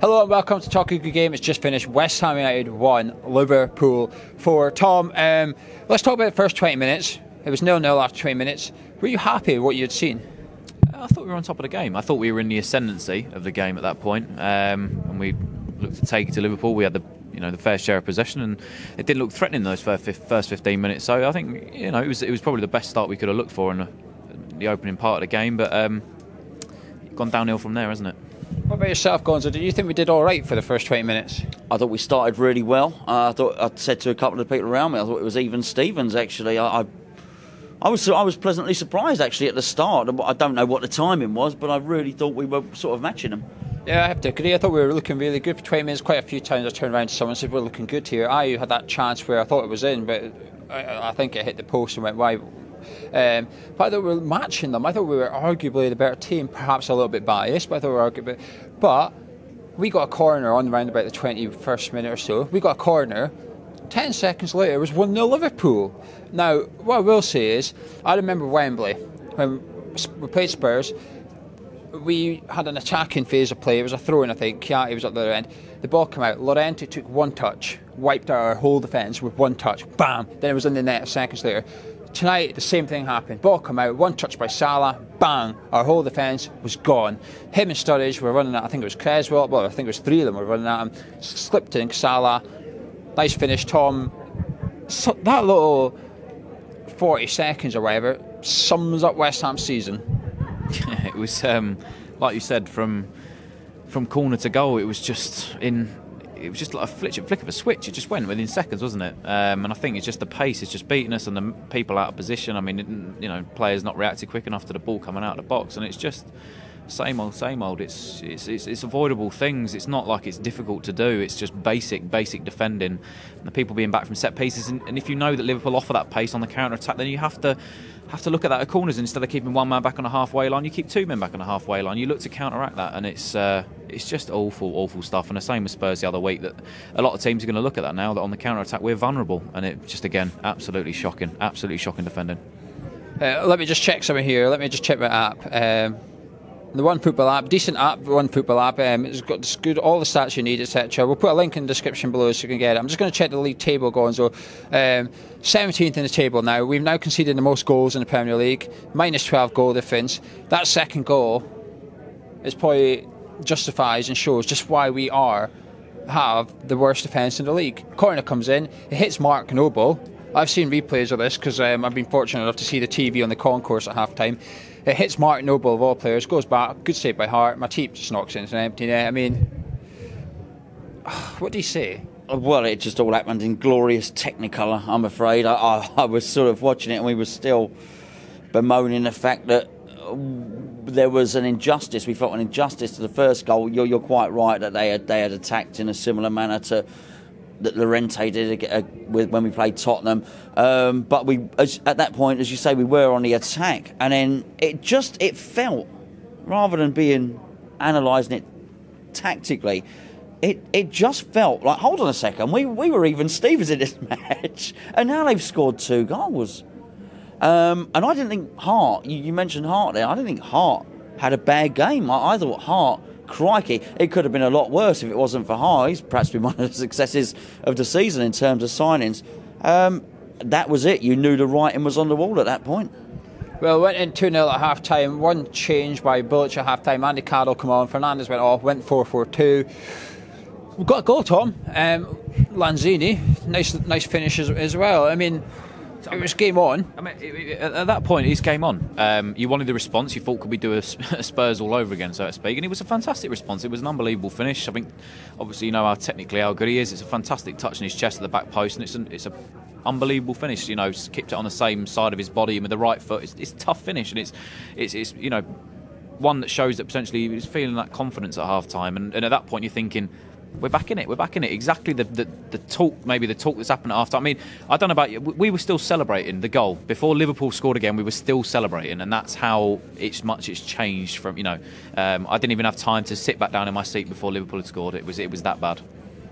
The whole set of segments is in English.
Hello and welcome to Talk a Good Game. It's just finished. West Ham United 1, Liverpool 4. Tom, let's talk about the first 20 minutes. It was 0-0 after 20 minutes. Were you happy with what you'd seen? I thought we were on top of the game. I thought we were in the ascendancy of the game at that point, and we looked to take it to Liverpool. We had the fair share of possession, and it didn't look threatening those first 15 minutes. So I think it was probably the best start we could have looked for in the opening part of the game. But gone downhill from there, hasn't it? What about yourself, Gonzo? Did you think we did all right for the first 20 minutes? I thought we started really well. I said to a couple of the people around me, I thought it was even Stevens. Actually, I was pleasantly surprised actually at the start. I don't know what the timing was, but I really thought we were sort of matching them. Yeah, I have to agree. I thought we were looking really good for 20 minutes. Quite a few times I turned around to someone and said, we're looking good here. I had that chance where I thought it was in, but I think it hit the post and went wide. But I thought we were matching them. I thought we were arguably the better team, perhaps a little bit biased, but I thought we were arguably. But we got a corner on around about the 21st minute or so. We got a corner. 10 seconds later, it was 1-0 Liverpool. Now, what I will say is, I remember Wembley, when we played Spurs, we had an attacking phase of play. It was a throw-in, I think. Chiati was up the other end. The ball came out. Llorente took one touch, wiped out our whole defence with one touch. Bam! Then it was in the net seconds later. Tonight, the same thing happened. Ball come out, one touch by Salah, bang! Our whole defence was gone. Him and Sturridge were running at, I think it was Creswell, well, I think it was three of them were running at him. Slipped in, Salah. Nice finish, Tom. So that little 40 seconds or whatever sums up West Ham's season. It was, like you said, from corner to goal, it was just like a flick of a switch. It just went within seconds, wasn't it? And I think it's just the pace is just beating us and the people out of position. I mean, players not reacting quick enough to the ball coming out of the box, and it's just same old. It's avoidable things. It's not like it's difficult to do. It's just basic defending. And the people being back from set pieces, and if you know that Liverpool offer that pace on the counter attack, then you have to look at that at corners. Instead of keeping one man back on a halfway line, you keep two men back on a halfway line. You look to counteract that, and it's just awful stuff. And the same with Spurs the other week, that a lot of teams are going to look at that now, that on the counter attack we're vulnerable, and it just again absolutely shocking defending. Let me just check something here. Let me just check my app. The One Football app, decent app, One Football app. It's got good, all the stats you need, etc. We'll put a link in the description below so you can get it. I'm just going to check the league table, Gonzo. 17th in the table now. We've now conceded the most goals in the Premier League, minus 12 goal difference. That second goal is probably justifies and shows just why we have the worst defence in the league. Corner comes in, it hits Mark Noble. I've seen replays of this because I've been fortunate enough to see the TV on the concourse at half time. It hits Mark Noble of all players, goes back, good save by Hart. Matip just knocks it into an empty net. I mean, what do you say? Well, it just all happened in glorious technicolor, I'm afraid. I was sort of watching it, and we were still bemoaning the fact that there was an injustice. We felt an injustice to the first goal. You're quite right that they had attacked in a similar manner to that Llorente did when we played Tottenham. But at that point, as you say, we were on the attack, and then it felt, rather than being analysing it tactically, it just felt like, hold on a second, we were even Stevens in this match, and now they've scored 2 goals. And I didn't think Hart, you mentioned Hart there, I didn't think Hart had a bad game. I thought Hart, crikey, it could have been a lot worse if it wasn't for Hart. He's perhaps been one of the successes of the season in terms of signings. That was it. You knew the writing was on the wall at that point. Well, went in 2-0 at half time. One change by Bilic at half time. Andy Carroll come on. Fernandes went off. Went 4-4-2. We got a goal, Tom. Lanzini, nice finish as well. I mean, it was game on. I mean, at that point, it's game on. You wanted the response. You thought, could we do a Spurs all over again, so to speak? And it was a fantastic response. It was an unbelievable finish. I think, obviously, you know how good he is. It's a fantastic touch in his chest at the back post, and it's a unbelievable finish. You know, kept it on the same side of his body and with the right foot. It's a tough finish, and it's you know, one that shows that potentially he was feeling that confidence at half time. And at that point, you're thinking, we're back in it. Exactly the talk, maybe the talk that's happened at half time. I mean, I don't know about you. We were still celebrating the goal before Liverpool scored again. We were still celebrating, and that's how it's changed from. You know, I didn't even have time to sit back down in my seat before Liverpool had scored. It was that bad.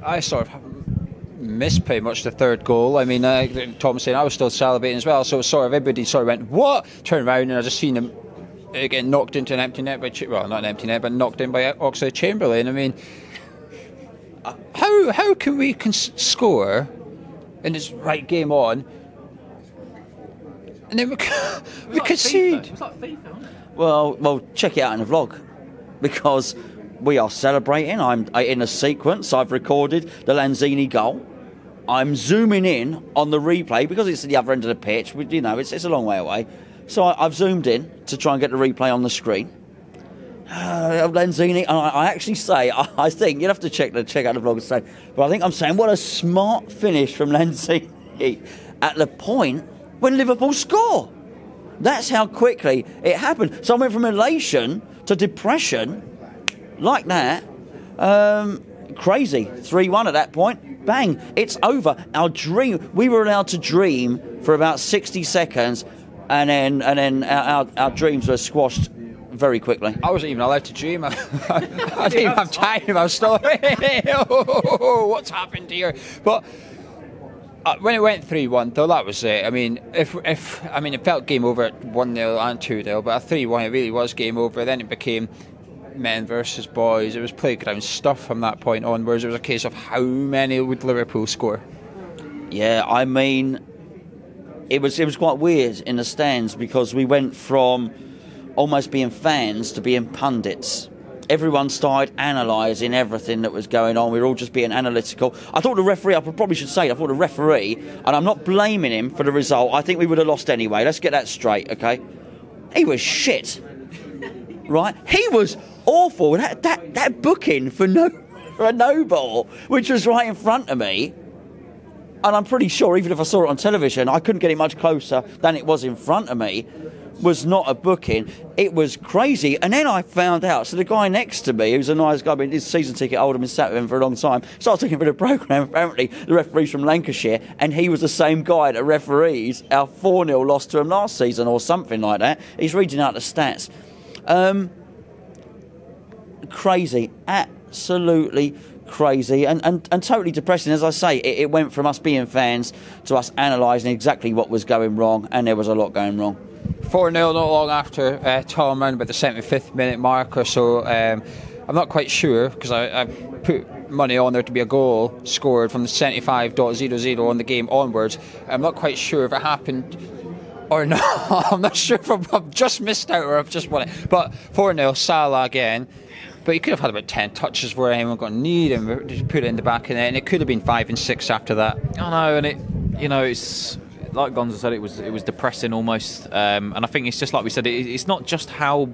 I sort of missed pretty much the third goal. I mean, Tom was saying I was still celebrating as well. So it was sort of everybody sort of went what, turned around, and I just seen him getting knocked into an empty net by, well, not an empty net, but knocked in by Oxlade-Chamberlain. I mean, how can we score in this right game on, and then we concede? It's like FIFA, isn't it? Well, check it out in the vlog, because we are celebrating. I'm in a sequence. I've recorded the Lanzini goal. I'm zooming in on the replay because it's at the other end of the pitch. You know, it's a long way away. So I've zoomed in to try and get the replay on the screen. Lanzini, and I actually say, I think you'll have to check out the vlog and say, but I think I'm saying, what a smart finish from Lanzini at the point when Liverpool score. That's how quickly it happened. So I went from elation to depression like that. Crazy. 3-1 at that point. Bang. It's over. Our dream. We were allowed to dream for about 60 seconds, and then our dreams were squashed very quickly. I wasn't even allowed to dream. I didn't even have time. I was still, what's happened here? But when it went 3-1, though, that was it. I mean, it felt game over at 1-0 and 2-0, but at 3-1 it really was game over. Then it became men versus boys. It was playground stuff from that point onwards. It was a case of how many would Liverpool score. Yeah, I mean, it was quite weird in the stands, because we went from almost being fans to being pundits. Everyone started analysing everything that was going on. We were all just being analytical. I thought the referee, I probably should say, and I'm not blaming him for the result. I think we would have lost anyway. Let's get that straight, okay? He was shit, right? He was awful. That booking for a no ball, which was right in front of me, and I'm pretty sure, even if I saw it on television, I couldn't get it much closer than it was in front of me, was not a booking. It was crazy. And then I found out, so the guy next to me, who's a nice guy, but his season ticket holder, been sat with him for a long time, starts looking for the programme. Apparently the referee's from Lancashire, and he was the same guy that referees our 4-0 loss to him last season, or something like that. He's reading out the stats. Crazy, absolutely crazy, and totally depressing. As I say, it went from us being fans to us analysing exactly what was going wrong, and there was a lot going wrong. 4-0 not long after Tom around about the 75th minute mark or so. I'm not quite sure, because I put money on there to be a goal scored from the 75.00 on the game onwards. I'm not quite sure if it happened or not. I'm not sure if I've just missed out or I've just won it. But 4-0, Salah again. But he could have had about 10 touches where anyone got need and just put it in the back of the net, and it could have been 5 and 6 after that. I know, and it's like Gonzo said, it was depressing almost, and I think it's just like we said, it's not just how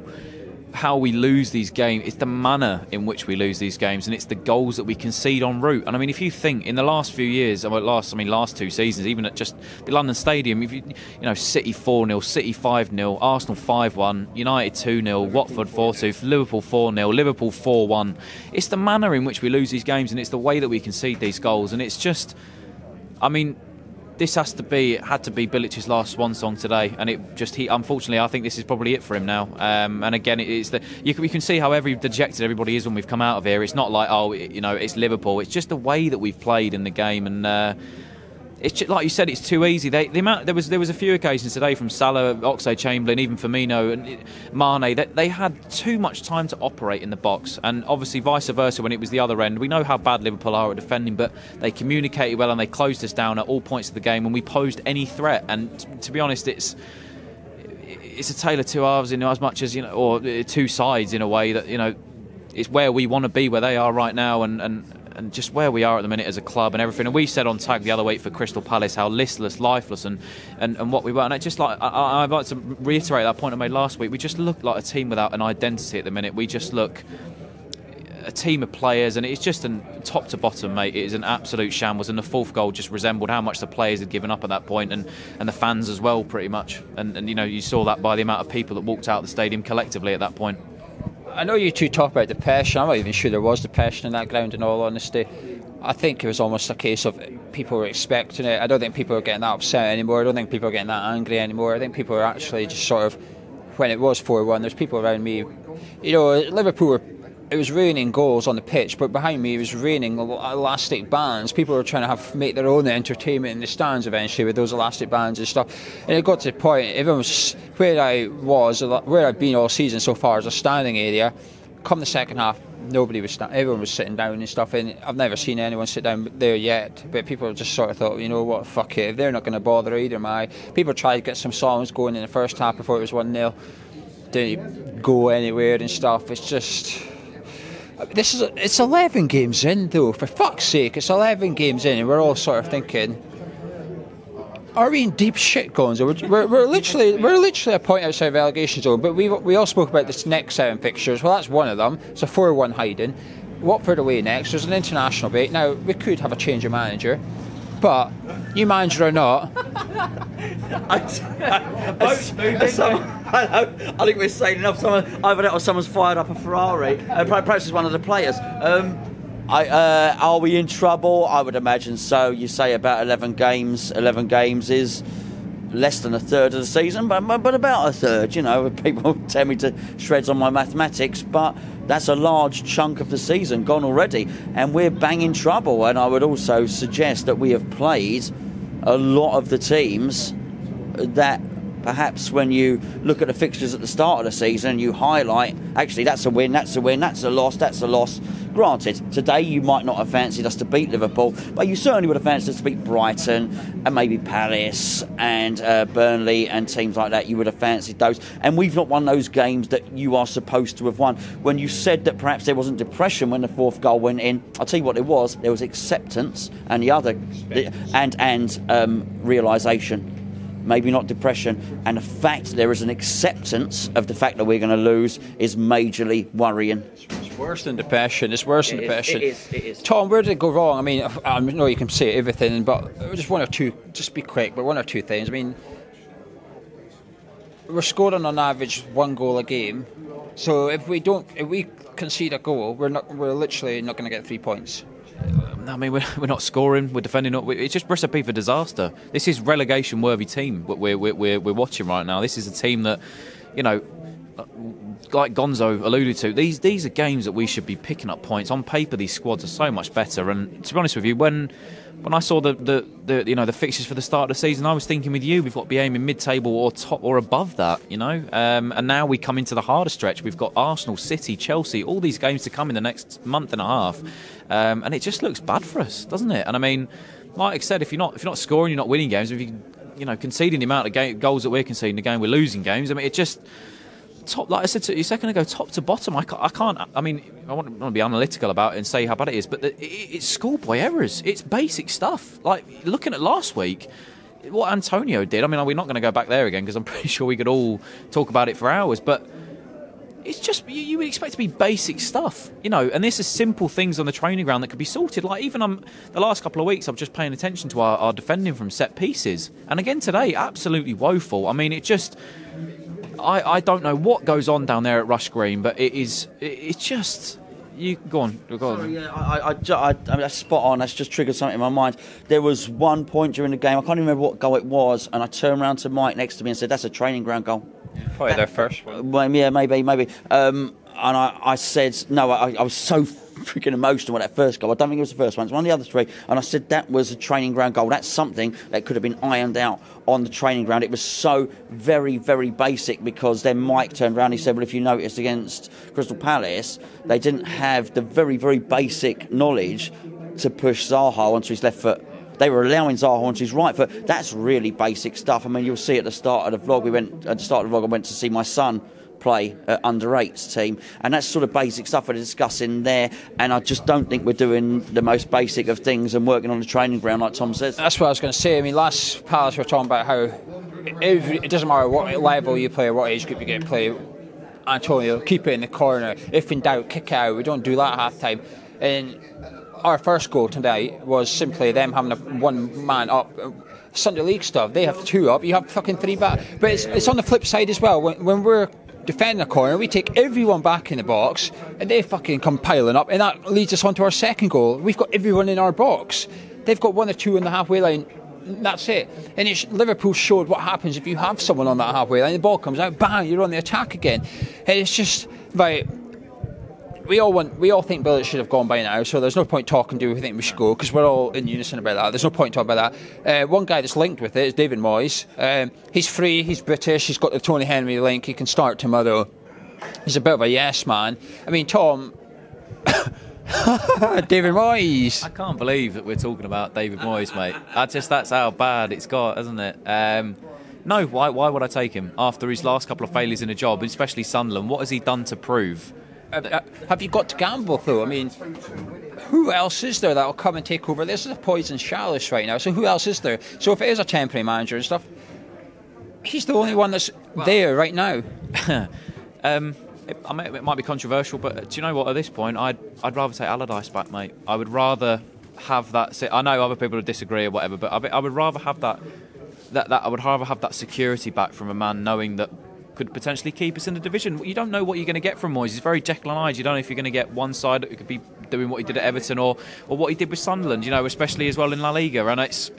we lose these games, it's the manner in which we lose these games, and it's the goals that we concede en route. And I mean, if you think in the last few years, last 2 seasons, even at just the London Stadium, if you know, City 4-0, City 5-0, Arsenal 5-1, United 2-0, Watford 4-2, Liverpool 4-0, Liverpool 4-1. It's the manner in which we lose these games, and it's the way that we concede these goals, and it's just, I mean, this had to be Bilic's last swan song today, and unfortunately, I think this is probably it for him now. And again, you can see how dejected everybody is when we've come out of here. It's not like, it's Liverpool. It's just the way that we've played in the game, and it's just, like you said, it's too easy. There was a few occasions today from Salah, Oxlade-Chamberlain, even Firmino and Mane, that they had too much time to operate in the box, and obviously vice versa when it was the other end. We know how bad Liverpool are at defending, but they communicated well and they closed us down at all points of the game when we posed any threat. And to be honest, it's a tale of two halves, as much as, or two sides in a way, that it's where we want to be, where they are right now, and just where we are at the minute as a club and everything. And we said on Tag the other week for Crystal Palace how listless, lifeless, and what we were. And it just I'd like to reiterate that point I made last week. We just look like a team without an identity at the minute. We just look a team of players, and it's just top to bottom, mate. It is an absolute shambles. And the fourth goal just resembled how much the players had given up at that point, and the fans as well, pretty much. And you saw that by the amount of people that walked out of the stadium collectively at that point. I know you two talk about the passion. I'm not even sure there was the passion in that ground, in all honesty. I think it was almost a case of people were expecting it. I don't think people are getting that upset anymore. I don't think people are getting that angry anymore. I think people are actually just sort of, when it was 4-1, there's people around me. Liverpool were it was raining goals on the pitch, but behind me it was raining elastic bands. People were trying to make their own entertainment in the stands eventually with those elastic bands and stuff. And it got to the point, everyone was where I'd been all season so far as a standing area. Come the second half, everyone was sitting down and stuff, and I've never seen anyone sit down there yet, but people just sort of thought, you know what, fuck it, if they're not going to bother either, people tried to get some songs going in the first half before it was 1-0, didn't go anywhere and stuff. It's just, it's 11 games in though, for fuck's sake, it's 11 games in, and we're all sort of thinking, are we in deep shit, Gonzo? We're literally a point outside relegation zone. But we all spoke about this next 7 fixtures. Well, that's one of them. It's a 4-1 hiding. Watford away next. There's an international break. Now we could have a change of manager, but new manager or not, I think we're saying enough. Either that or someone's fired up a Ferrari. Perhaps it's one of the players. Are we in trouble? I would imagine so. You say about 11 games. 11 games is less than a third of the season, but about a third. You know, people tell me to shreds on my mathematics, but that's a large chunk of the season gone already, and we're banging trouble. And I would also suggest that we have played a lot of the teams that perhaps when you look at the fixtures at the start of the season, you highlight, actually, that's a win, that's a win, that's a loss, that's a loss. Granted, today you might not have fancied us to beat Liverpool, but you certainly would have fancied us to beat Brighton and maybe Palace and Burnley and teams like that. You would have fancied those. And we've not won those games that you are supposed to have won. When you said that perhaps there wasn't depression when the 4th goal went in, I'll tell you what it was. There was acceptance and the other, and realisation. Maybe not depression, and the fact there is an acceptance of the fact that we're going to lose is majorly worrying. It's worse than depression. It is. Tom, where did it go wrong? I mean, I know you can say everything, but just one or two, just be quick, but one or two things. I mean, we're scoring on average 1 goal a game, so if we concede a goal, we're literally not going to get 3 points. I mean, we're not scoring, we're defending. It's just recipe for disaster. This is relegation-worthy team what we're watching right now. This is a team that, you know, like Gonzo alluded to, these are games that we should be picking up points. On paper, these squads are so much better. And to be honest with you, when I saw the fixtures for the start of the season, I was thinking with you, we've got to be aiming mid-table or top or above that, you know. And now we come into the harder stretch. We've got Arsenal, City, Chelsea, all these games to come in the next month and a half, and it just looks bad for us, doesn't it? And I mean, like I said, if you're not scoring, you're not winning games. If you conceding the amount of goals that we're conceding, the game we're losing games. I mean, it just. Top, like I said to you a second ago, top to bottom, I can't. I mean, I want to be analytical about it and say how bad it is, but it's schoolboy errors. It's basic stuff. Like looking at last week, what Antonio did. I mean, we're not going to go back there again because I'm pretty sure we could all talk about it for hours. But it's just you would expect to be basic stuff, you know. And this is simple things on the training ground that could be sorted. Like even the last couple of weeks, I'm just paying attention to our defending from set pieces, and again today, absolutely woeful. I mean, it just. I don't know what goes on down there at Rush Green, but it's just you go on. Sorry, yeah, I mean, that's spot on. That's just triggered something in my mind. There was one point during the game, I can't even remember what goal it was, and I turned around to Mike next to me and said, "That's a training ground goal." Probably their first one. Well, yeah, maybe. And I said, no, I was so freaking emotional with that first goal. I don't think it was the first one. It's one of the other 3. And I said that was a training ground goal. That's something that could have been ironed out on the training ground. It was so very, very basic because then Mike turned around and he said, well, if you noticed against Crystal Palace, they didn't have the very, very basic knowledge to push Zaha onto his left foot. They were allowing Zaha onto his right foot. That's really basic stuff. I mean, you'll see at the start of the vlog, I went to see my son play at under-8s team, and that's sort of basic stuff we're discussing there, and I just don't think we're doing the most basic of things and working on the training ground like Tom says. That's what I was going to say. I mean, last Palace we were talking about how it doesn't matter what level you play or what age group you get to play, Antonio, keep it in the corner, if in doubt, kick it out. We don't do that at half time, and our first goal tonight was simply them having one man up. Sunday League stuff, they have 2 up, you have fucking 3 back, but it's on the flip side as well. When we're defending a corner, we take everyone back in the box and they fucking come piling up, and that leads us on to our second goal. We've got everyone in our box, they've got 1 or 2 on the halfway line, that's it. And Liverpool showed what happens if you have someone on that halfway line, the ball comes out, bang, you're on the attack again. And it's just like we all think Bilic should have gone by now, so there's no point talking do we think we should go, because we're all in unison about that. There's no point talking about that. One guy that's linked with it is David Moyes. He's free, he's British, he's got the Tony Henry link, he can start tomorrow. He's a bit of a yes man. I mean, Tom. David Moyes. I can't believe that we're talking about David Moyes, mate. That's how bad it's got, hasn't it? No, why would I take him after his last couple of failures in a job, especially Sunderland? What has he done to prove? Have you got to gamble though? I mean, who else is there that will come and take over? This is a poison chalice right now. So who else is there? So if it is a temporary manager and stuff, he's the only one that's there right now. It might be controversial, but do you know what? At this point, I'd rather take Allardyce back, mate. I would rather have that. I know other people would disagree or whatever, but I would rather have that. I would rather have that security back from a man knowing that could potentially keep us in the division. You don't know what you're going to get from Moyes. He's very Jekyll and Hyde. You don't know if you're going to get one side that could be doing what he did at Everton or what he did with Sunderland. You know, especially as well in La Liga. And it's.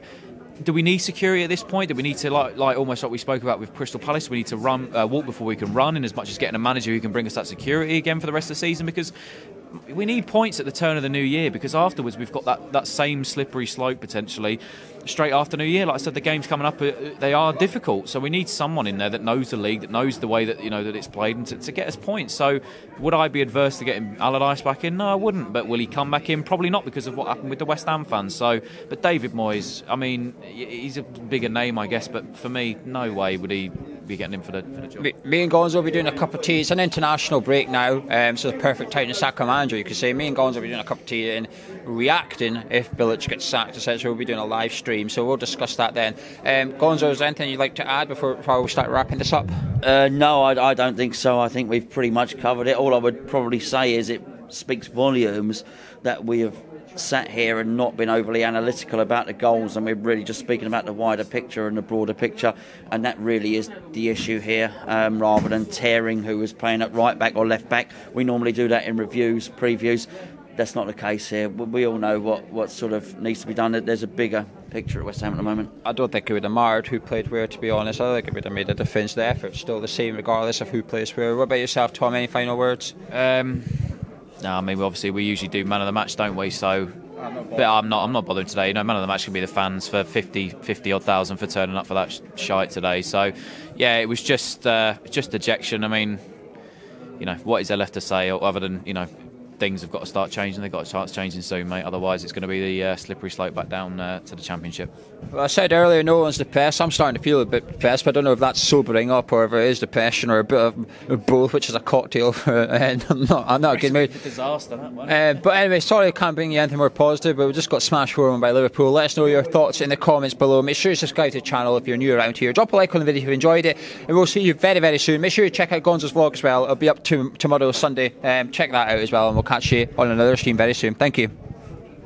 Do we need security at this point? Do we need to, like almost like we spoke about with Crystal Palace, we need to walk before we can run, in as much as getting a manager who can bring us that security again for the rest of the season? Because we need points at the turn of the new year, because afterwards we've got that same slippery slope potentially straight after New Year. Like I said, the games coming up, they are difficult, so we need someone in there that knows the league, that knows the way that that it's played, and to get us points. So would I be adverse to getting Allardyce back in? No, I wouldn't. But will he come back in? Probably not, because of what happened with the West Ham fans. But David Moyes, I mean, he's a bigger name, I guess, but for me, no way would he be getting in for the job. Me and Gonzo will be doing a cup of tea. It's an international break now, so the perfect time to sack a manager, you could say. Me and Gonzo will be doing a cup of tea and reacting if Bilic gets sacked, essentially. We'll be doing a live stream, so we'll discuss that then. Gonzo, is there anything you'd like to add before we start wrapping this up? No, I don't think so. I think we've pretty much covered it. All I would probably say is it speaks volumes that we have sat here and not been overly analytical about the goals, and we're really just speaking about the wider picture and the broader picture, and that really is the issue here, rather than tearing who was playing at right back or left back. We normally do that in reviews, previews. That's not the case here. We all know what sort of needs to be done. There's a bigger picture at West Ham at the moment. I don't think it would have mattered who played where, to be honest. I think it would have made a difference. The effort's still the same regardless of who plays where. What about yourself, Tom? Any final words? No, I mean, obviously we usually do man of the match, don't we? So, but I'm not bothering today. Man of the match can be the fans for 50 odd thousand for turning up for that shite today. So, yeah, it was just dejection. I mean, what is there left to say other than things have got to start changing. They've got to start changing soon, mate. Otherwise, it's going to be the slippery slope back down to the Championship. Well, I said earlier, no one's depressed. I'm starting to feel a bit depressed, but I don't know if that's sobering up or if it is depression or a bit of both, which is a cocktail for. I'm not getting married. Disaster, that one. But anyway, sorry I can't bring you anything more positive, but we just got smashed 4-1 by Liverpool. Let us know your thoughts in the comments below. Make sure you subscribe to the channel if you're new around here. Drop a like on the video if you've enjoyed it, and we'll see you very, very soon. Make sure you check out Gonzo's vlog as well. It'll be up tomorrow, Sunday. Check that out as well, and we'll catch you on another stream very soon. Thank you.